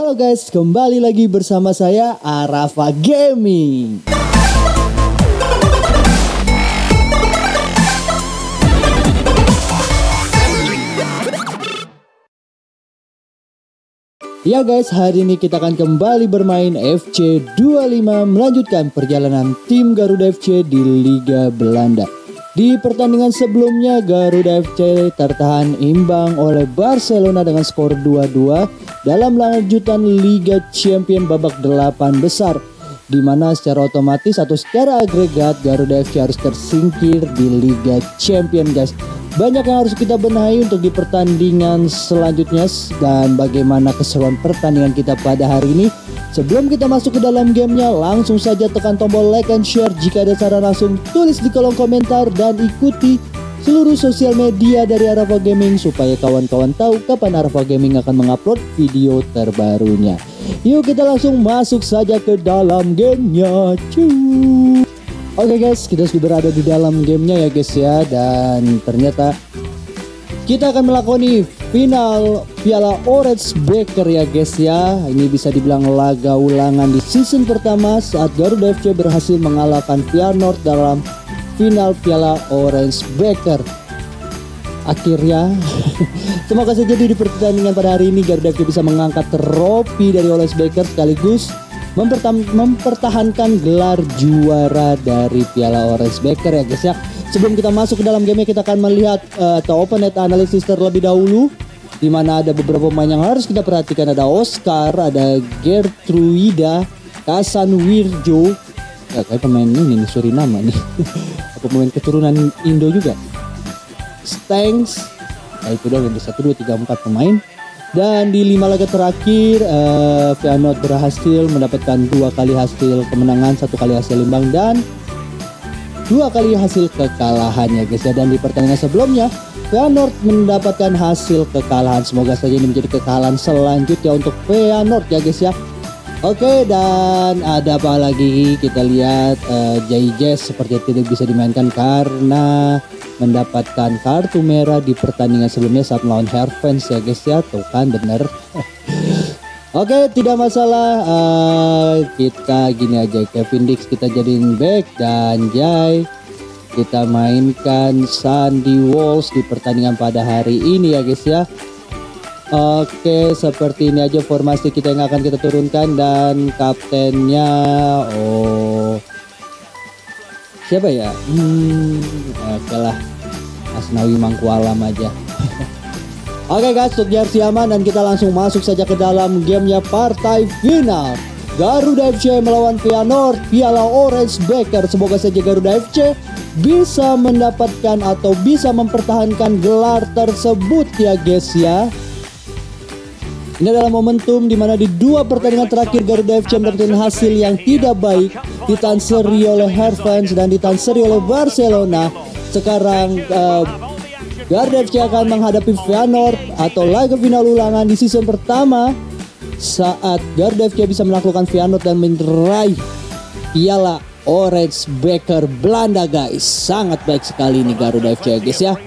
Halo guys, kembali lagi bersama saya Arafa Gaming. Ya guys, hari ini kita akan kembali bermain FC 25 melanjutkan perjalanan tim Garuda FC di Liga Belanda. Di pertandingan sebelumnya Garuda FC tertahan imbang oleh Barcelona dengan skor 2-2 dalam lanjutan Liga Champion babak 8 besar, di mana secara otomatis atau secara agregat Garuda FC harus tersingkir di Liga Champion guys. Banyak yang harus kita benahi untuk di pertandingan selanjutnya dan bagaimana keseruan pertandingan kita pada hari ini. Sebelum kita masuk ke dalam gamenya, langsung saja tekan tombol like and share. Jika ada saran langsung tulis di kolom komentar dan ikuti seluruh sosial media dari Arafa Gaming supaya kawan-kawan tahu kapan Arafa Gaming akan mengupload video terbarunya. Yuk kita langsung masuk saja ke dalam gamenya. Oke guys, kita sudah berada di dalam gamenya ya guys ya, dan ternyata kita akan melakoni final Piala Orange Breaker ya guys ya. Ini bisa dibilang laga ulangan di season pertama saat Garuda FC berhasil mengalahkan Feyenoord dalam final Piala Orange Breaker. Akhirnya semoga saja di pertandingan pada hari ini Garuda FC bisa mengangkat trofi dari Orange Breaker sekaligus mempertahankan gelar juara dari Piala Orange Breaker ya guys ya. Sebelum kita masuk ke dalam game, kita akan melihat atau open net analysis terlebih dahulu, di mana ada beberapa pemain yang harus kita perhatikan. Ada Oscar, ada Gertruida, Kasan Wirjo, ya, kayak pemain ini Suriname nih. Apa pemain keturunan Indo juga. Stanks, nah itu doang, ada 1, 2, 3, 4 pemain. Dan di 5 laga terakhir Feyenoord berhasil mendapatkan 2 kali hasil kemenangan, 1 kali hasil imbang dan 2 kali hasil kekalahan ya guys ya. Dan di pertandingan sebelumnya Feyenoord mendapatkan hasil kekalahan. Semoga saja ini menjadi kekalahan selanjutnya untuk Feyenoord ya guys ya. Oke, dan ada apa lagi, kita lihat Jaijes seperti tidak bisa dimainkan karena mendapatkan kartu merah di pertandingan sebelumnya saat melawan Herfens ya guys ya. Tuh kan bener. Oke, tidak masalah, kita gini aja, Kevin Dix kita jadiin back dan Jai kita mainkan Sandy Walsh di pertandingan pada hari ini ya guys ya. Oke, seperti ini aja formasi kita yang akan kita turunkan dan kaptennya siapa ya? Oke lah, Asnawi Mangkualam aja. Oke guys, untuk jersey aman dan kita langsung masuk saja ke dalam gamenya partai final. Garuda FC melawan Feyenoord Piala Orange Breaker. Semoga saja Garuda FC bisa mendapatkan atau bisa mempertahankan gelar tersebut ya guys ya. Ini adalah momentum di mana di 2 pertandingan terakhir Garuda FC mendapatkan hasil yang tidak baik, ditanseri oleh Herfens dan ditanseri oleh Barcelona. Sekarang Garuda FC akan menghadapi Feyenoord atau laga final ulangan di season pertama saat Garuda FC bisa menaklukkan Feyenoord dan meraih Piala Orange Breaker Belanda guys. Sangat baik sekali ini Garuda FC guys ya.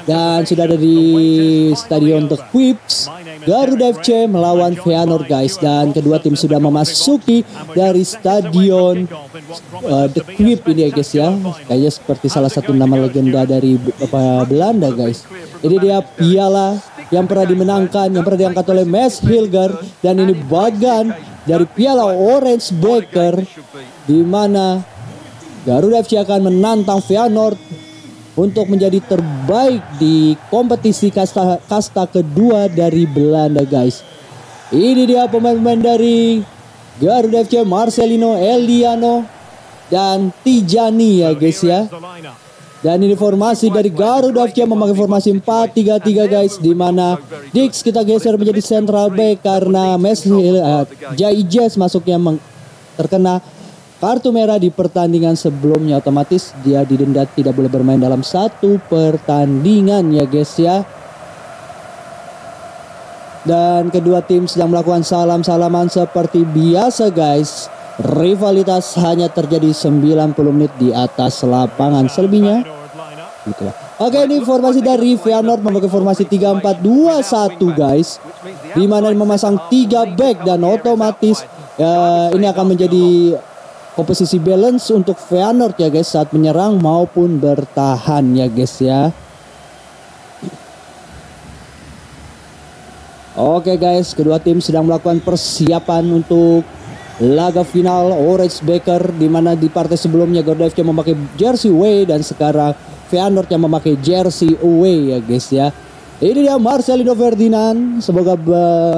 Dan sudah ada di Stadion The Quips Garuda FC melawan Feyenoord guys, dan kedua tim sudah memasuki dari Stadion The Quips ini ya guys ya. Kayaknya seperti salah satu nama legenda dari Belanda guys. Ini dia piala yang pernah dimenangkan, yang pernah diangkat oleh Mads Hilger, dan ini bagian dari Piala Orange Breaker di mana Garuda FC akan menantang Feyenoord untuk menjadi terbaik di kompetisi kasta kedua dari Belanda guys. Ini dia pemain-pemain dari Garuda FC, Marcelino, Eliano dan Tijani ya guys ya. Dan ini formasi dari Garuda FC memakai formasi 4-3-3 guys, di mana Dix kita geser menjadi central back karena Jaijes masuknya terkena kartu merah di pertandingan sebelumnya. Otomatis dia didenda tidak boleh bermain dalam 1 pertandingan ya guys ya. Dan kedua tim sedang melakukan salam-salaman seperti biasa guys. Rivalitas hanya terjadi 90 menit di atas lapangan, selebihnya gitulah. Oke, ini formasi dari Feyenoord memakai formasi 3-4-2-1 guys, dimana memasang 3 back dan otomatis ini akan menjadi komposisi balance untuk Feyenoord ya guys, saat menyerang maupun bertahan ya guys ya. Oke guys, kedua tim sedang melakukan persiapan untuk laga final Orange Beker, di mana di partai sebelumnya Garuda FC memakai jersey away dan sekarang Feyenoord yang memakai jersey away ya guys ya. Ini dia Marcelino Ferdinand, semoga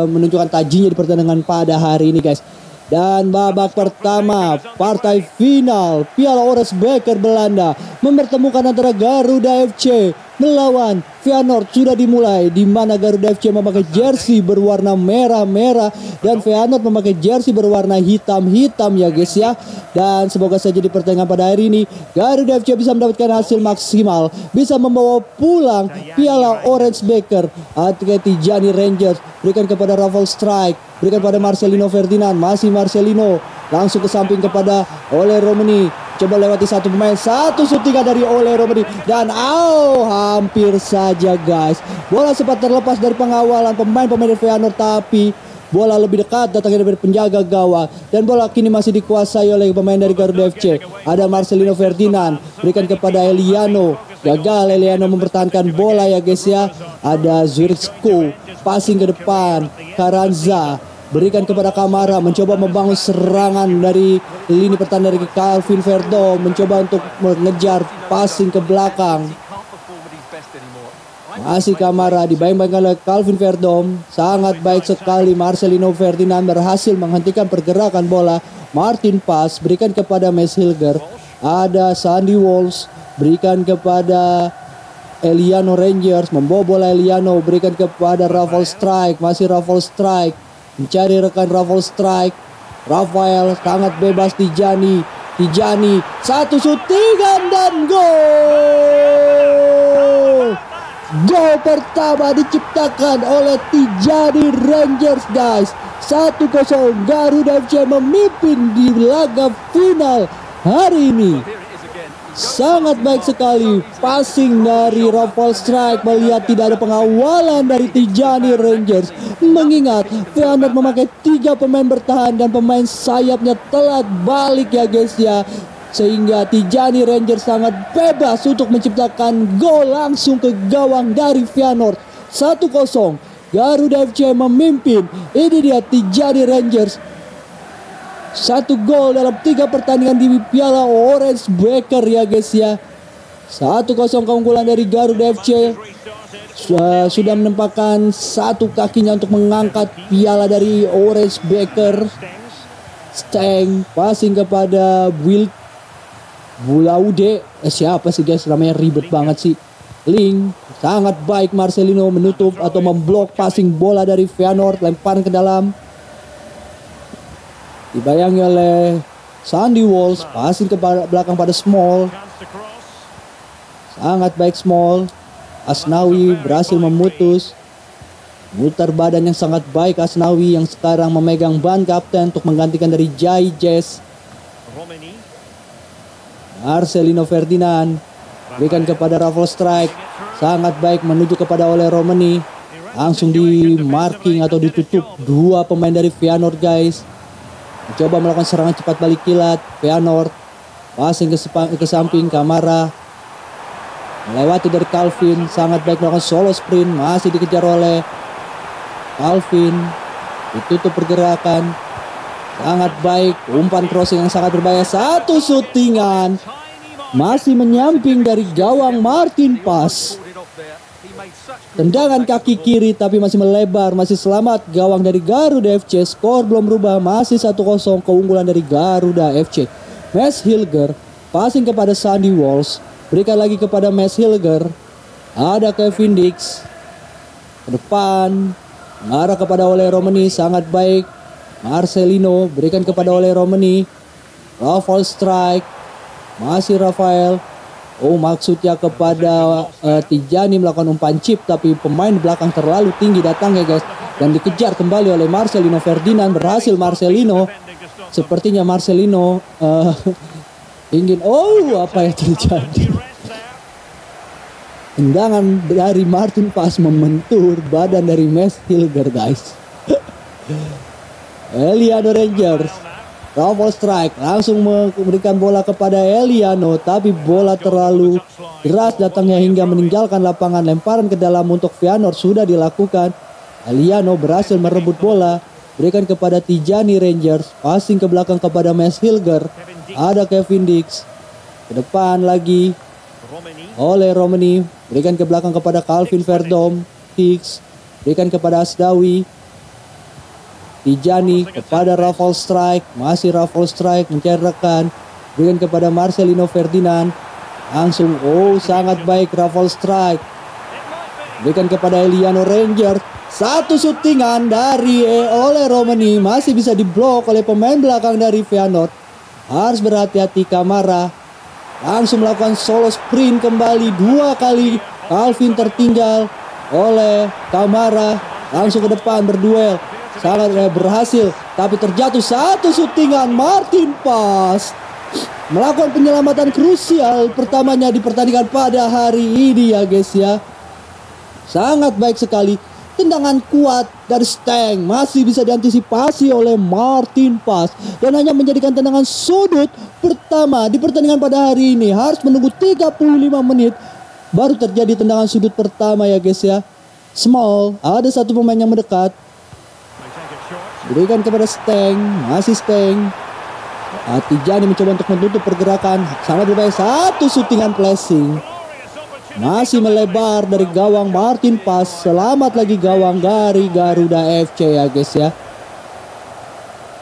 menunjukkan tajinya di pertandingan pada hari ini guys. Dan babak pertama partai final Piala Orange Beker Belanda mempertemukan antara Garuda FC melawan Feyenoord sudah dimulai, di mana Garuda FC memakai jersey berwarna merah-merah dan Feyenoord memakai jersey berwarna hitam-hitam ya guys ya. Dan semoga saja di pertandingan pada hari ini Garuda FC bisa mendapatkan hasil maksimal, bisa membawa pulang Piala Orange Beker. Tijani Rangers berikan kepada Rafael Strike, berikan pada Marcelino Ferdinand, masih Marcelino langsung ke samping kepada Ole Romani, coba lewati satu pemain, satu syutingan dari Ole Romani dan hampir saja guys, bola sempat terlepas dari pengawalan pemain-pemain Feyenoord, tapi bola lebih dekat datangnya dari penjaga gawang dan bola kini masih dikuasai oleh pemain dari Garuda FC. Ada Marcelino Ferdinand berikan kepada Eliano, gagal Eliano mempertahankan bola ya guys ya. Ada Zuricko passing ke depan, Carranza berikan kepada Kamara, mencoba membangun serangan dari lini pertahanan dari Calvin Verdom, mencoba untuk mengejar passing ke belakang. Masih Kamara dibayang-bayangkan oleh Calvin Verdom, sangat baik sekali. Marcelino Ferdinand berhasil menghentikan pergerakan bola. Martin Pas berikan kepada Max Hilger, ada Sandy Walsh berikan kepada Eliano Rangers, membawa bola Eliano berikan kepada Rafael Strike, masih Rafael Strike mencari rekan Rafael Strike. Rafael sangat bebas, Tijani satu syutingan dan gol. Gol pertama diciptakan oleh Tijani Rangers guys. 1-0 Garuda FC memimpin di laga final hari ini. Sangat baik sekali passing dari Rafael Strike, melihat tidak ada pengawalan dari Tijani Rangers. Mengingat Feyenoord memakai 3 pemain bertahan dan pemain sayapnya telat balik ya guys ya, sehingga Tijani Rangers sangat bebas untuk menciptakan gol langsung ke gawang dari Feyenoord. 1-0 Garuda FC memimpin. Ini dia Tijani Rangers, 1 gol dalam 3 pertandingan di Piala Orange Beker ya guys ya. 1-0 keunggulan dari Garuda FC. Sudah menempatkan satu kakinya untuk mengangkat piala dari Orange Beker. Steng passing kepada Bulaude, siapa sih guys, namanya ribet banget sih. Link sangat baik, Marcelino menutup atau memblok passing bola dari Feyenoord, lemparan ke dalam, dibayangi oleh Sandy Walsh, passing ke belakang pada Small, sangat baik Small. Asnawi berhasil memutus, mutar badan yang sangat baik Asnawi yang sekarang memegang ban kapten untuk menggantikan dari Jai Jess. Marcelino Ferdinand berikan kepada Rafael Strike, sangat baik menuju kepada Ole Romani, langsung di marking atau ditutup 2 pemain dari Feyenoord guys. Mencoba melakukan serangan cepat balik kilat Feyenoord, passing ke samping Kamara, melewati dari Calvin, sangat baik melakukan solo sprint, masih dikejar oleh Calvin, ditutup pergerakan, sangat baik, umpan crossing yang sangat berbahaya, 1 syutingan, masih menyamping dari gawang Martin Pas. Tendangan kaki kiri tapi masih melebar, masih selamat gawang dari Garuda FC. Skor belum berubah, masih 1-0 keunggulan dari Garuda FC. Max Hilger passing kepada Sandy Walsh, berikan lagi kepada Max Hilger, ada Kevin Dix ke depan, mengarah kepada Ole Romani, sangat baik. Marcelino berikan kepada Ole Romani, Rafael Strike, masih Rafael. Maksudnya kepada Tijani melakukan umpan chip, tapi pemain di belakang terlalu tinggi datangnya guys, dan dikejar kembali oleh Marcelino Ferdinand. Berhasil Marcelino, sepertinya Marcelino ingin apa yang terjadi. Tendangan dari Martin Paes membentur badan dari Max Hilger guys. Eliano Rangers, Raffle Strike langsung memberikan bola kepada Eliano, tapi bola terlalu deras datangnya hingga meninggalkan lapangan. Lemparan ke dalam untuk Feyenoord sudah dilakukan. Eliano berhasil merebut bola, berikan kepada Tijani Rangers, passing ke belakang kepada Max Hilger. Ada Kevin Dix, ke depan lagi oleh Romani, berikan ke belakang kepada Calvin Verdom. Dix, berikan kepada Asdawi. Tijani kepada Raffle Strike, masih Raffle Strike mencari rekan, berikan kepada Marcelino Ferdinand. Langsung, sangat baik Raffle Strike, berikan kepada Eliano Rangers. Satu syutingan dari oleh Romani, masih bisa diblok oleh pemain belakang dari Feyenoord. Harus berhati-hati Kamara. Langsung melakukan solo sprint kembali 2 kali. Calvin tertinggal oleh Kamara. Langsung ke depan berduel. Sangat berhasil, tapi terjatuh satu syutingan. Martin Paes melakukan penyelamatan krusial pertamanya di pertandingan pada hari ini ya guys ya. Sangat baik sekali. Tendangan kuat dari Steng masih bisa diantisipasi oleh Martin Paes dan hanya menjadikan tendangan sudut pertama di pertandingan pada hari ini. Harus menunggu 35 menit baru terjadi tendangan sudut pertama ya guys ya. Small, ada satu pemain yang mendekat, berikan kepada Steng, masih Steng. Tijani mencoba untuk menutup pergerakan, sangat berbaik. Satu syutingan flashing masih melebar dari gawang Martin Paes. Selamat lagi gawang dari Garuda FC ya guys ya.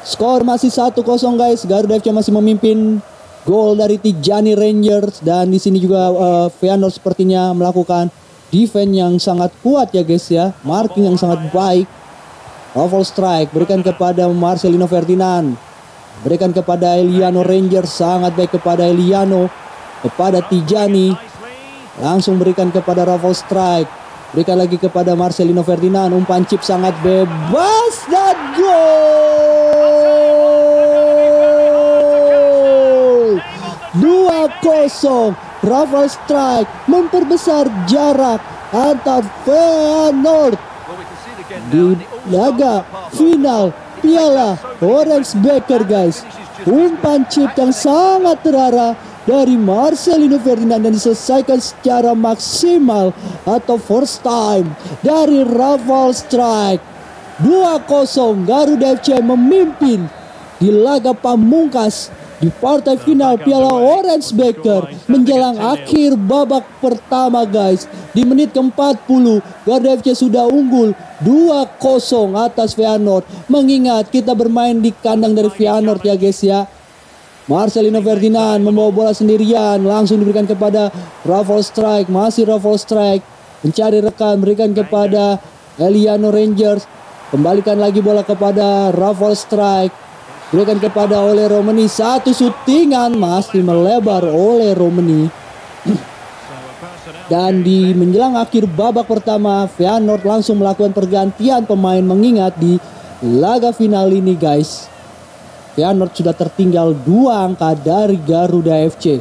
Skor masih 1-0 guys. Garuda FC masih memimpin. Gol dari Tijani Rangers, dan di sini juga Feyenoord sepertinya melakukan defense yang sangat kuat ya guys ya. Marking yang sangat baik. Raffle Strike berikan kepada Marcelino Ferdinand, berikan kepada Eliano Rangers, sangat baik kepada Eliano, kepada Tijani. Langsung berikan kepada Raffle Strike, berikan lagi kepada Marcelino Ferdinand. Umpan chip sangat bebas dan gol. 2-0. Raffle Strike memperbesar jarak antar Feyenoord di laga final Piala Orange Beker guys. Umpan chip yang sangat terarah dari Marcelino Ferdinand dan diselesaikan secara maksimal atau first time dari Raffle Strike. 2-0 Garuda FC memimpin di laga pamungkas di partai final Piala Orange Beker menjelang akhir babak pertama guys. Di menit ke-40 Garuda FC sudah unggul 2-0 atas Feyenoord. Mengingat kita bermain di kandang dari Feyenoord ya guys ya. Marcelino Ferdinand membawa bola sendirian, langsung diberikan kepada Raffle Strike, masih Raffle Strike mencari rekan, berikan kepada Eliano Rangers, kembalikan lagi bola kepada Raffle Strike, berikan kepada oleh Romani. Satu syutingan masih melebar oleh Romani. Dan di menjelang akhir babak pertama Feyenoord langsung melakukan pergantian pemain, mengingat di laga final ini guys Feyenoord sudah tertinggal 2 angka dari Garuda FC.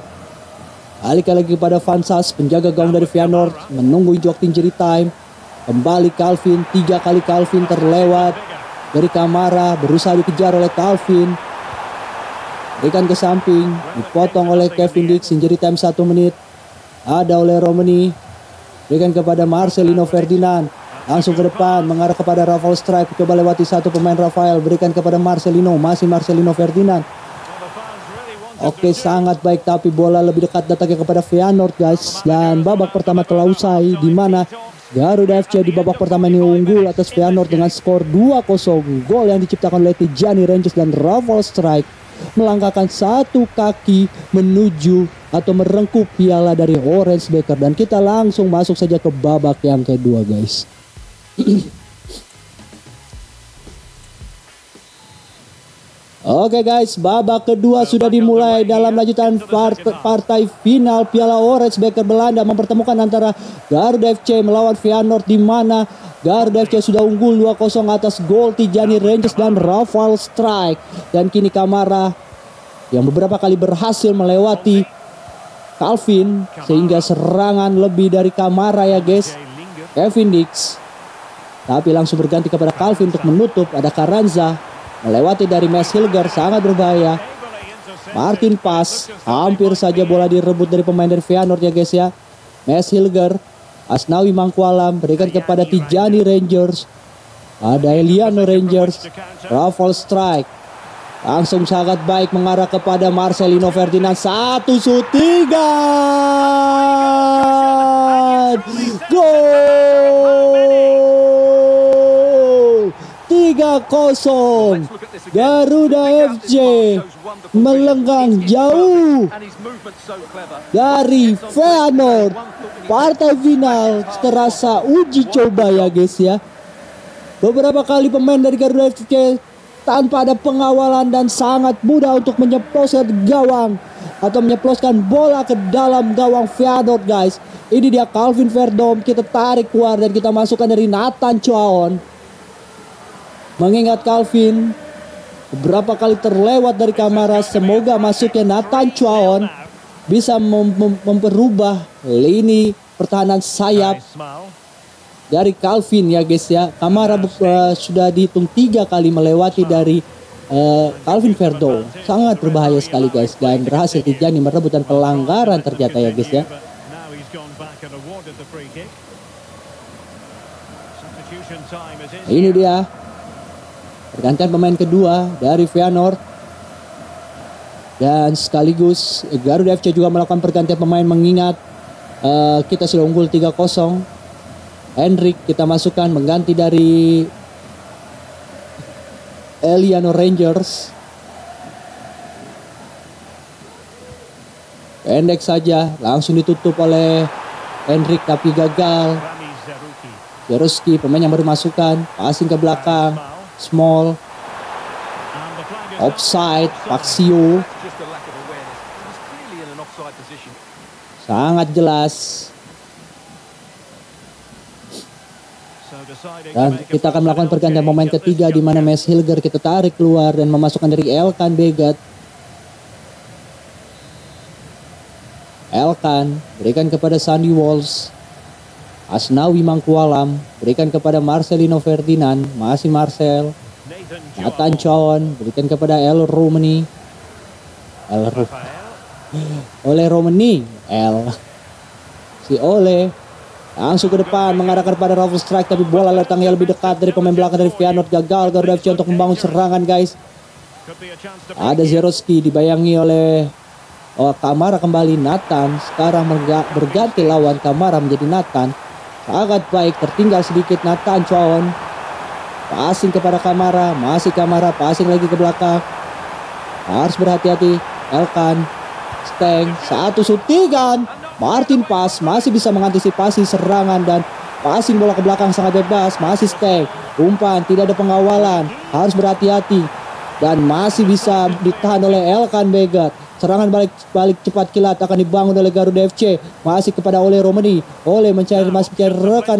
Alihkan lagi kepada Van Sas, penjaga gawang dari Feyenoord, menunggu waktu injury time. Kembali Calvin, 3 kali Calvin terlewat dari Kamara, berusaha dikejar oleh Calvin. Berikan ke samping, dipotong oleh Kevin Dix, injury time 1 menit. Ada oleh Romani, berikan kepada Marcelino Ferdinand. Langsung ke depan, mengarah kepada Raffle Strike, coba lewati satu pemain Rafael, berikan kepada Marcelino, masih Marcelino Ferdinand. Oke, sangat baik, tapi bola lebih dekat datangnya kepada Feyenoord guys. Dan babak pertama telah usai, di mana Garuda FC di babak pertama ini unggul atas Feyenoord dengan skor 2-0. Gol yang diciptakan oleh Tijani Rangers dan Raffle Strike melangkahkan satu kaki menuju atau merengkuh piala dari Orange Beker. Dan kita langsung masuk saja ke babak yang kedua guys. Oke guys, babak kedua sudah dimulai dalam lanjutan partai final Piala Orange Beker Belanda, mempertemukan antara Garuda FC melawan Feyenoord, di mana Garuda FC sudah unggul 2-0 atas gol Tijani Rangers dan Raffle Strike. Dan kini Kamara yang beberapa kali berhasil melewati Calvin, sehingga serangan lebih dari Kamara ya guys. Kevin Dix, tapi langsung berganti kepada Calvin untuk menutup. Ada Carranza melewati dari Max Hilger, sangat berbahaya. Martin Pas, hampir saja bola direbut dari pemain dari Feyenoord ya guys ya. Max Hilger, Asnawi Mangkualam berikan kepada Tijani Rangers. Ada Eliano Rangers, Raffle Strike. Langsung sangat baik mengarah kepada Marcelino Ferdinand. 1-3. Gol. 3-0. Garuda FC melenggang jauh dari Feyenoord. Partai final terasa uji coba ya guys ya. Beberapa kali pemain dari Garuda FC tanpa ada pengawalan dan sangat mudah untuk menyeploskan gawang atau menyeploskan bola ke dalam gawang Feyenoord guys. Ini dia Calvin Verdom, kita tarik keluar dan kita masukkan dari Nathan Chuaon. Mengingat Calvin beberapa kali terlewat dari Kamara, semoga masuknya Nathan Chuaon bisa memperubah lini pertahanan sayap dari Calvin ya guys ya. Kamara sudah dihitung 3 kali melewati dari Calvin Verdom. Sangat berbahaya sekali guys, dan berhasil Tijani merebut dan pelanggaran ternyata ya guys ya. Ini dia pergantian pemain kedua dari Feyenoord, dan sekaligus Garuda FC juga melakukan pergantian pemain mengingat kita sudah unggul 3-0. Hendrik kita masukkan mengganti dari Eliano Rangers. Pendek saja, langsung ditutup oleh Hendrik tapi gagal. Jaruski pemain yang baru masukkan, passing ke belakang, Small, offside, Paxio. Sangat jelas. Dan kita akan melakukan pergantian pemain ketiga di mana Max Hilger kita tarik keluar dan memasukkan dari Elkan Begat. Elkan berikan kepada Sandy Walsh. Asnawi Mangkualam berikan kepada Marcelino Ferdinand, masih Marcel. Nathan Chuaon berikan kepada Romani. Oleh Romani, si Ole langsung ke depan mengarahkan pada Raffle Strike, tapi bola datangnya lebih dekat dari pemain belakang dari Feyenoord. Gagal Garuda FC untuk membangun serangan guys. Ada Zeroski dibayangi oleh Kamara kembali. Nathan sekarang berganti lawan, Kamara menjadi Nathan. Sangat baik, tertinggal sedikit Nathan Chuaon. Passing kepada Kamara, masih Kamara, passing lagi ke belakang. Harus berhati-hati. Elkan, Steng, 1 syutingan. Martin Pas masih bisa mengantisipasi serangan dan passing bola ke belakang sangat bebas. Masih Steng, umpan, tidak ada pengawalan, harus berhati-hati. Dan masih bisa ditahan oleh Elkan Begat. Serangan balik cepat kilat akan dibangun oleh Garuda FC. Masih kepada Ole Romani. Ole masih mencari rekan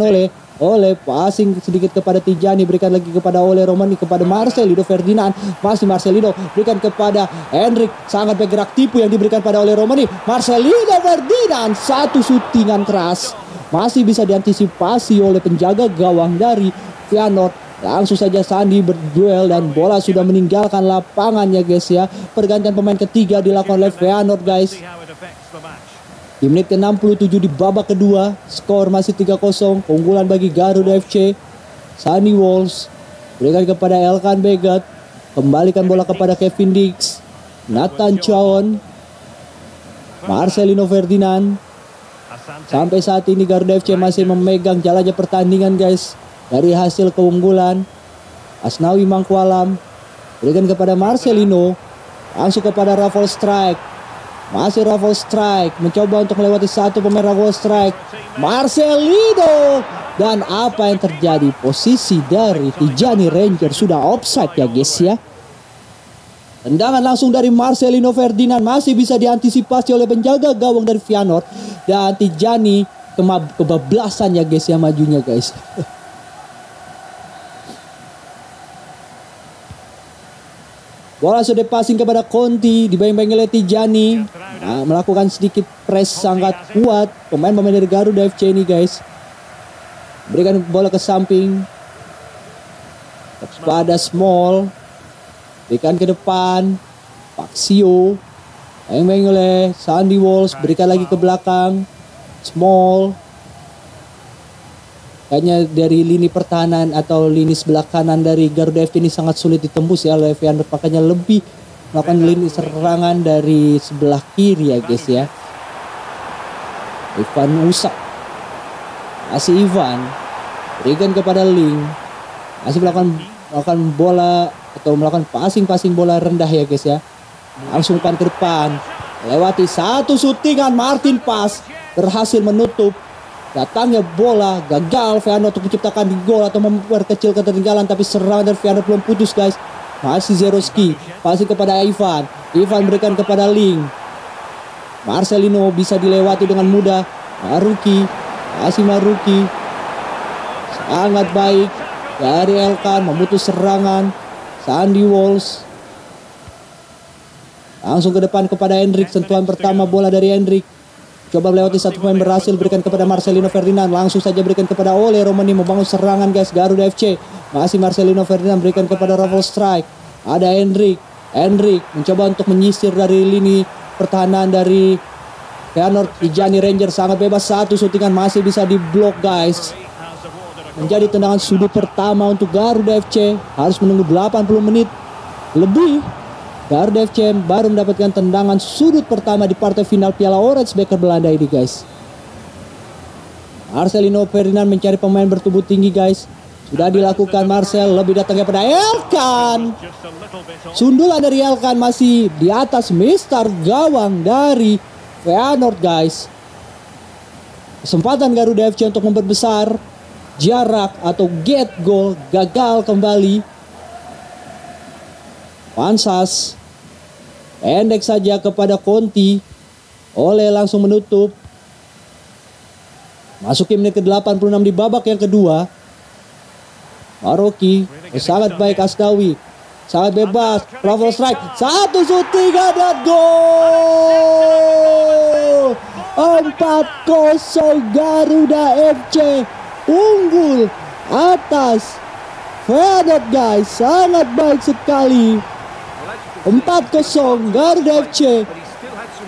Ole passing sedikit kepada Tijani, berikan lagi kepada Ole Romani, kepada Marcelino Ferdinand, masih Marcelino berikan kepada Hendrik, sangat bergerak tipu yang diberikan pada Ole Romani. Marcelino Ferdinand, 1 syutingan keras masih bisa diantisipasi oleh penjaga gawang dari Feyenoord. Langsung saja Sandi berduel dan bola sudah meninggalkan lapangan ya guys ya. Pergantian pemain ketiga dilakukan oleh Feyenoord guys. Di menit ke-67 di babak kedua, skor masih 3-0, keunggulan bagi Garuda FC. Sunny Walsh berikan kepada Elkan Begat, kembalikan bola kepada Kevin Dix, Nathan Chuaon, Marcelino Ferdinand. Sampai saat ini Garuda FC masih memegang jalannya pertandingan guys. Dari hasil keunggulan, Asnawi Mangkualam berikan kepada Marcelino, langsung kepada Raffle Strike. Masih Raffle Strike mencoba untuk melewati satu pemain Raffle Strike, Marcelino. Dan apa yang terjadi? Posisi dari Tijani Ranger sudah offside ya guys ya. Tendangan langsung dari Marcelino Ferdinand masih bisa diantisipasi oleh penjaga gawang dari Feyenoord. Dan Tijani kebablasan ya guys ya majunya guys. Bola sudah passing kepada Conti, dibayang-bayang oleh Tijani. melakukan sedikit press sangat kuat. Pemain-pemain dari Garuda FC ini guys. Berikan bola ke samping kepada Small. Berikan ke depan Paxio. Main oleh Sandy Walsh. Berikan lagi ke belakang Small. Kayaknya dari lini pertahanan atau lini sebelah kanan dari Garuda FC ini sangat sulit ditembus ya oleh Feyenoord. Makanya lebih melakukan lini serangan dari sebelah kiri ya guys ya. Ivan Usak. Masih Ivan. Berikan kepada Ling. Masih melakukan bola atau melakukan passing bola rendah ya guys ya. Langsung ke depan. Lewati satu shootingan Martin Pas. Berhasil menutup datangnya bola. Gagal Feyenoord untuk menciptakan gol atau memperkecil ketertinggalan. Tapi serangan dari Feyenoord belum putus guys. Masih Zeroski. Passing kepada Ivan. Ivan berikan kepada Ling. Marcelino bisa dilewati dengan mudah. Maruki. Masih Maruki. Sangat baik dari Elkan. Memutus serangan. Sandy Walsh. Langsung ke depan kepada Hendrik. Sentuhan pertama bola dari Hendrik. Coba melewati satu pemain berhasil. Berikan kepada Marcelino Ferdinand. Langsung saja berikan kepada Ole Romani. Membangun serangan guys Garuda FC. Masih Marcelino Ferdinand. Berikan kepada Ravel Strike. Ada Hendrik. Hendrik mencoba untuk menyisir dari lini pertahanan dari Feyenoord. Tijani Ranger sangat bebas. Satu shootingan masih bisa diblok guys. Menjadi tendangan sudut pertama untuk Garuda FC. Harus menunggu 80 menit lebih. Garuda FC baru mendapatkan tendangan sudut pertama di partai final Piala Orange Beker Belanda ini guys. Marcelino Ferdinand mencari pemain bertubuh tinggi guys. Sudah dilakukan Marcel. Lebih datangnya pada Elkan. Sundulan dari Elkan masih di atas Mister gawang dari Feyenoord guys. Kesempatan Garuda FC untuk memperbesar jarak atau get goal gagal kembali. Pansas pendek saja kepada Conti. Oleh langsung menutup. Masuki menit ke-86 di babak yang kedua. Maroki sangat baik. Asdawi sangat bebas. Ravel Strike. Satu shooting dan gol. 4-0 Garuda FC unggul atas Feyenoord guys. Sangat baik sekali. 4-0 Garuda FC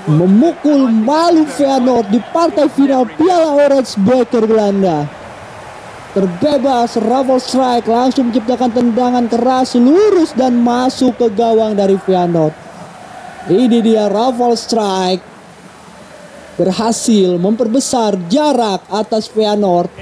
memukul malu Feyenoord di partai final Piala Orange Beker Belanda. Terbebas Ravel Strike langsung menciptakan tendangan keras lurus dan masuk ke gawang dari Feyenoord. Ini dia Ravel Strike berhasil memperbesar jarak atas Feyenoord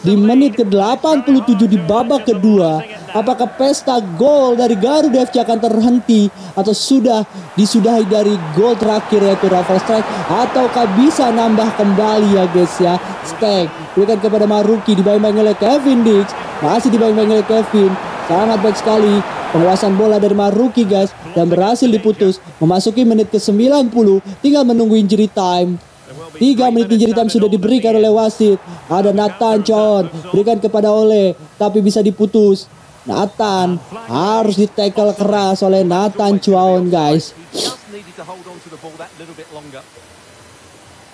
di menit ke-87 di babak kedua. Apakah pesta gol dari Garuda FC akan terhenti atau sudah disudahi dari gol terakhir yaitu Ravel Strike, ataukah bisa nambah kembali ya guys ya. Steg berikan kepada Maruki, dibayang-bayang oleh Kevin Dix. Masih dibayang-bayang oleh Kevin. Sangat baik sekali penguasaan bola dari Maruki guys, dan berhasil diputus. Memasuki menit ke-90, tinggal menunggu injury time. 3 menit injury time sudah diberikan oleh wasit. Ada Nathan John, berikan kepada Ole, tapi bisa diputus. Nathan harus ditackle keras oleh Nathan Chuaon guys.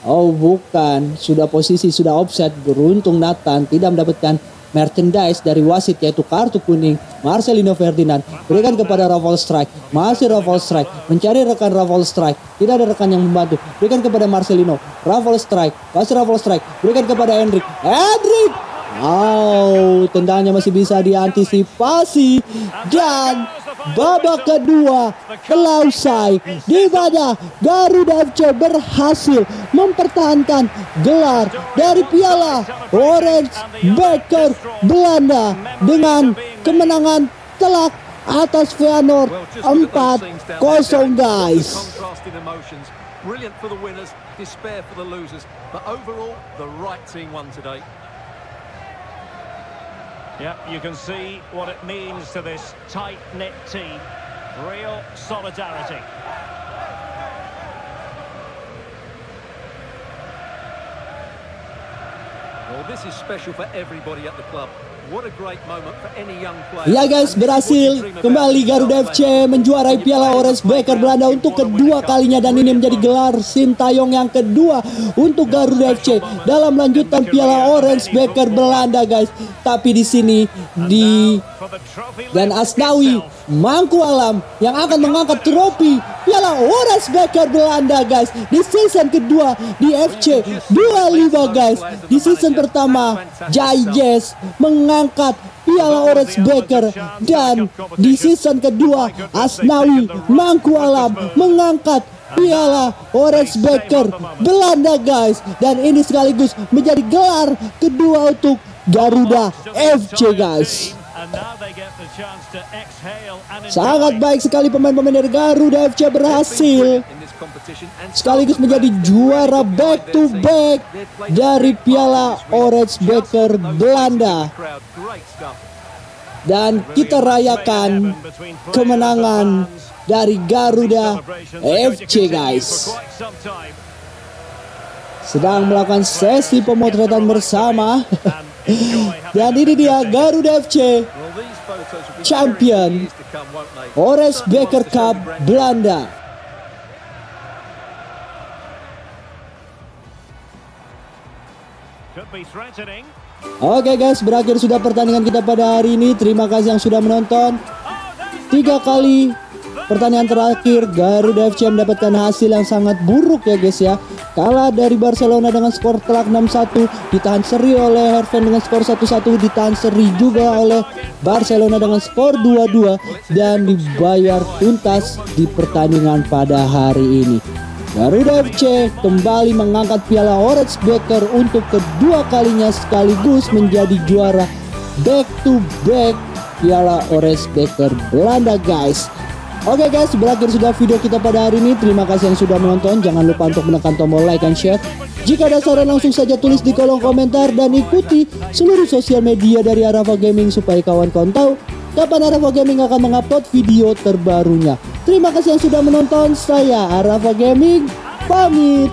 Oh bukan, sudah posisi sudah offset. Beruntung Nathan tidak mendapatkan merchandise dari wasit yaitu kartu kuning. Marcelino Ferdinand berikan kepada Ravel Strike. Masih Ravel Strike mencari rekan Ravel Strike. Tidak ada rekan yang membantu. Berikan kepada Marcelino. Ravel Strike. Masih Ravel Strike. Berikan kepada Hendrik. Hendrik. Tendangannya masih bisa diantisipasi. Dan babak kedua telah usai, di mana Garuda FC berhasil mempertahankan gelar dari Piala Orange Beker Belanda dengan kemenangan telak atas Feyenoord 4-0 guys. Brilliant for the winners, despair for the losers, but overall the right team won today. Yeah, you can see what it means to this tight-knit team. Real solidarity. Well, this is special for everybody at the club. What a great moment for any young player. Ya guys, berhasil kembali Garuda FC menjuarai Piala Orange Beker Belanda untuk kedua kalinya, dan ini menjadi gelar Sintayong yang kedua untuk Garuda FC dalam lanjutan Piala Orange Beker Belanda guys. Tapi di sini dan Asnawi Mangkualam yang akan mengangkat trofi Piala Orange Beker Belanda guys di season kedua di FC 25 guys. Di season pertama Jayes mengangkat Piala Orange Beker, dan di season kedua Asnawi Mangkualam mengangkat Piala Orange Beker Belanda guys, dan ini sekaligus menjadi gelar kedua untuk Garuda FC guys. Sangat baik sekali pemain-pemain dari Garuda FC berhasil sekaligus menjadi juara back to back dari Piala Orange Beker Belanda. Dan kita rayakan kemenangan dari Garuda FC guys. Sedang melakukan sesi pemotretan bersama. Dan ini dia Garuda FC champion Orange Beker Cup Belanda. Oke guys, berakhir sudah pertandingan kita pada hari ini. Terima kasih yang sudah menonton. 3 kali pertandingan terakhir Garuda FC mendapatkan hasil yang sangat buruk ya guys ya. Kalah dari Barcelona dengan skor telak 6-1, ditahan seri oleh Heerenveen dengan skor 1-1, ditahan seri juga oleh Barcelona dengan skor 2-2, dan dibayar tuntas di pertandingan pada hari ini. Garuda FC kembali mengangkat Piala Orange Beker untuk kedua kalinya sekaligus menjadi juara back to back Piala Orange Beker Belanda guys. Oke guys, berakhir sudah video kita pada hari ini. Terima kasih yang sudah menonton. Jangan lupa untuk menekan tombol like and share. Jika ada saran langsung saja tulis di kolom komentar, dan ikuti seluruh sosial media dari Arava Gaming supaya kawan-kawan tahu kapan Arava Gaming akan mengupload video terbarunya. Terima kasih yang sudah menonton. Saya Arava Gaming pamit.